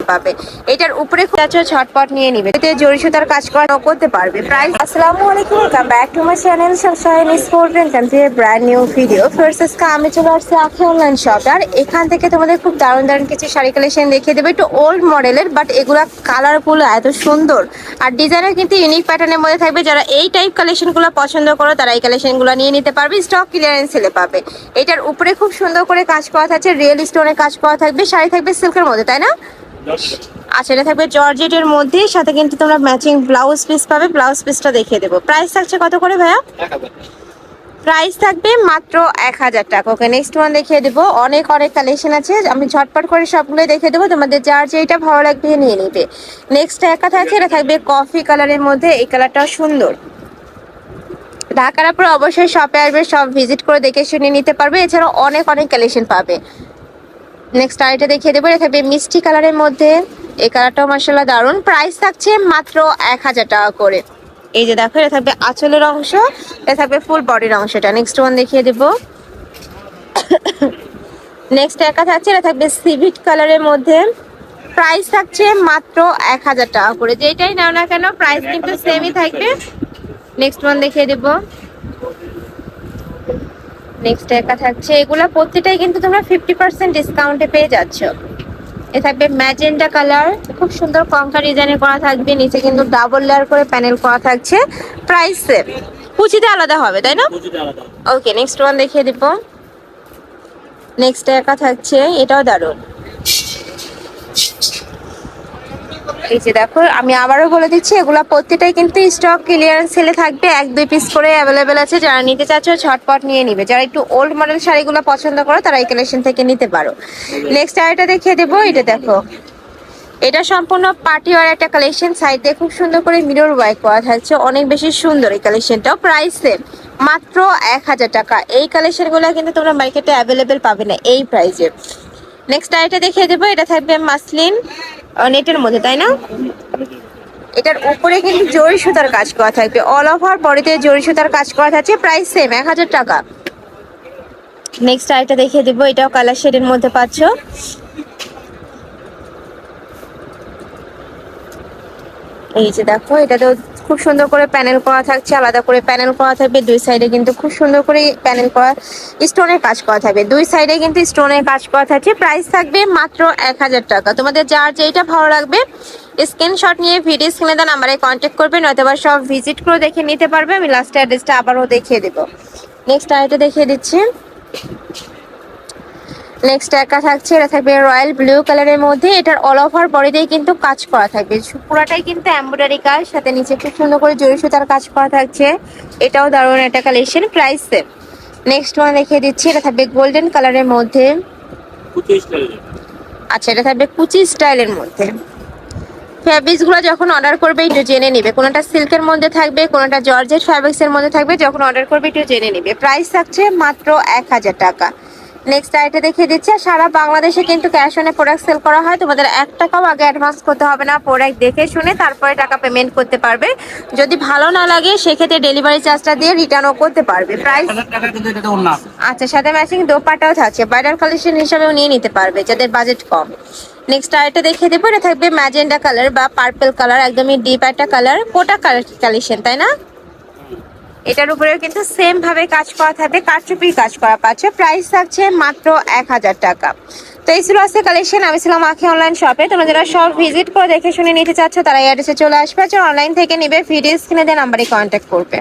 পাবে। এটার উপরে ঝটপট নিয়ে নিবে, এতে জরি সুতার কাজ করা করতে পারবে। প্রাইস আসসালামু আলাইকুম, welcome back to my channel sunshine sport and country brand new video. First আজকে আমি চলে আসছি আখি অনলাইন শপ, আর এখান থেকে তোমাদের খুব দারুণ দারুণ কিছু শাড়ি কালেকশন দেখিয়ে দেবে, একটু ওল্ড মডেলের, বাট এগুলা কালারগুলো এত সুন্দর আর ডিজাইনের কিন্তু ইউনিক প্যাটার্নের মধ্যে থাকবে। যারা এই টাইপ কালেকশনগুলো পছন্দ করো তারা এই কালেকশনগুলো নিয়ে নিতে পারবে, স্টক ক্লিয়ারেন্স সেলে পাবে। এটার উপরে খুব সুন্দর করে কাজ করা থাকছে, রিয়েল স্টোনের কাজ করা থাকবে, শাড়ি থাকবে সিল্কের মধ্যে, তাই না? আচ্ছা, এটা থাকবে জর্জেটের মধ্যে, সাথে কিন্তু তোমরা ম্যাচিং ব্লাউজ পিস পাবে। ব্লাউজ পিসটা দেখিয়ে দেবো। প্রাইস থাকছে কত করে ভাইয়া? প্রাইস থাকবে মাত্র 1000 টাকা। ওকে, নেক্সট ওয়ান দেখিয়ে দেবো। অনেক অনেক কালেকশন আছে, আমি ঝটপট করে সবগুলোই দেখিয়ে দেবো, তোমাদের যার যেটা ভালো লাগবে নিয়ে নিবে। নেক্সট একা থাকছে, এটা থাকবে কফি কালারের মধ্যে, এই কালারটাও সুন্দর। ঢাকার উপর অবশ্যই শপে আসবে, সব ভিজিট করে দেখে শুনে নিতে পারবে, এছাড়াও অনেক অনেক কালেকশন পাবে। নেক্সট আরেকটা দেখিয়ে দেবো, এটা থাকবে মিষ্টি কালারের মধ্যে, এই কালারটাও মাশাআল্লাহ দারুণ। প্রাইস থাকছে মাত্র 1000 টাকা করে। এই যে দেখো, এটা থাকবে আঁচলের অংশ, এটা থাকবে ফুল বডির অংশটা। নেক্সট ওয়ান দেখিয়ে দেবো। নেক্সট একা থাকছে, এটা থাকবে সিভিট কালারের মধ্যে, প্রাইস থাকছে মাত্র 1000 টাকা করে। যেটাই নাও না কেন প্রাইস কিন্তু সেমই থাকবে। নেক্সট ওয়ান দেখিয়ে দেবো। নেক্সট একা থাকছে, এগুলা প্রত্যেকটাই কিন্তু তোমরা 50% ডিসকাউন্টে পেয়ে যাচ্ছ। এ থাকবে ম্যাজেন্টা কালার, খুব সুন্দর কঙ্কা ডিজাইনের করা থাকবে, নিচে কিন্তু ডাবল লেয়ার করে প্যানেল করা থাকছে। প্রাইস সেম, কুচিতে আলাদা হবে তাই না? ওকে, নেক্সট ওয়ান দেখিয়ে দিব। নেক্সট একা থাকছে, এটাও দারুণ। এই যে দেখো, আমি আবারও বলে দিচ্ছি, এগুলা প্রত্যেকটাই কিন্তু স্টক ক্লিয়ারেন্স সেলে থাকবে, 1-2 পিস করে অ্যাভেলেবেল আছে। যারা নিতে চাচ্ছ ঝটপট নিয়ে নিবে। যারা একটু ওল্ড মডেল শাড়িগুলো পছন্দ করো তারা এই কালেকশন থেকে নিতে পারো। নেক্সট আরেকটা দেখিয়ে দেবো, এটা দেখো, এটা সম্পূর্ণ পার্টি ওয়ার একটা কালেকশন, সাইডে খুব সুন্দর করে মিরর ওয়ার্ক করা থাকছে, অনেক বেশি সুন্দর এই কালেকশনটাও। প্রাইস সেম, মাত্র 1000 টাকা। এই কালেকশনগুলো কিন্তু তোমরা মার্কেটে অ্যাভেলেবেল পাবে না এই প্রাইসে। নেক্সট আরেকটা দেখিয়ে দেবো, এটা থাকবে মাসলিন নেটের মধ্যে, তাই না? এটার উপরে কিন্তু জরি সুতার কাজ করা থাকবে, অল ওভার বডিতে জরি সুতার কাজ করা থাকছে। প্রাইস সেম, 1000 টাকা। নেক্সট আরেকটা দেখিয়ে দেবো, এটাও কালার শেডের মধ্যে পাচ্ছ। এই যে দেখো, এটাতেও খুব সুন্দর করে প্যানেল করা থাকছে, আলাদা করে প্যানেল করা থাকবে। দুই সাইডে কিন্তু খুব সুন্দর করে প্যানেল করা, স্টোনের কাজ করা থাকবে, দুই সাইডে কিন্তু স্টোনের কাজ করা থাকছে। প্রাইস থাকবে মাত্র 1000 টাকা। তোমাদের যার যেটা ভালো লাগবে স্ক্রিনশট নিয়ে ভিডিও স্ক্রিনে দেওয়া নাম্বারে কন্ট্যাক্ট করবে, নয়তো বা সব ভিজিট করে দেখে নিতে পারবে। আমি লাস্ট অ্যাড্রেসটা আবারও দেখিয়ে দেবো। নেক্সট আরেকটা দেখিয়ে দিচ্ছি। নেক্সট একা থাকছে, এটা থাকবে রয়্যাল ব্লু কালারের মধ্যে, এটার অল ওভার বডিতেই কিন্তু কাজ করা থাকবে, পুরাটাই কিন্তু এমব্রয়ডারি কাজ, সাথে নিচে খুব সুন্দর করে জরি সুতার কাজ করা থাকছে। এটাও দারুণ একটা collection, price same. Next one দেখিয়ে দিচ্ছি, এটা থাকবে গোল্ডেন কালারের মধ্যে। আচ্ছা, এটা থাকবে কুচি স্টাইলের মধ্যে। ফ্যাব্রিক্স গুলো যখন অর্ডার করবে একটু জেনে নিবে, কোনটা সিল্কের মধ্যে থাকবে, কোনটা জর্জেট ফ্যাব্রিক্স এর মধ্যে থাকবে। যখন অর্ডার করবে একটু জেনে নিবে। প্রাইস থাকছে মাত্র 1000 টাকা। নেক্সট আইটা দেখিয়ে দিচ্ছি। সারা বাংলাদেশে কিন্তু ক্যাশ অনে প্রোডাক্ট সেল করা হয়, তোমাদের 1 টাকাও আগে অ্যাডভান্স করতে হবে না, প্রোডাক্ট দেখে শুনে তারপরে টাকা পেমেন্ট করতে পারবে। যদি ভালো না লাগে সেক্ষেত্রে ডেলিভারি চার্জটা দিয়ে রিটার্নও করতে পারবে। প্রাইস আচ্ছা, সাথে ম্যাচিং দোপাট্টাও থাকছে, ব্রাইডাল কালেকশন হিসেবেও নিয়ে নিতে পারবে যাদের বাজেট কম। নেক্সট আরেকটা দেখিয়ে দেবো, এটা থাকবে ম্যাজেন্ডা কালার বা পার্পল কালার, একদমই ডিপ একটা কালার, কোটা কালেকশন, তাই না? এটার উপরেও কিন্তু সেম ভাবে কাজ করা থাকবে, কারচুপির কাজ করা পাচ্ছে। প্রাইস থাকছে মাত্র 1000 টাকা। তো এই ছিল আজকে কালেকশন। আমি ছিলাম আখি অনলাইন শপে। তোমরা যারা সব ভিজিট করে দেখে শুনে নিতে চাচ্ছ তারা এই অ্যাড্রেসে চলে আসবে, অনলাইন থেকে নিবে ভিডিও স্ক্রিনে দেওয়া নাম্বারে কন্ট্যাক্ট করবে।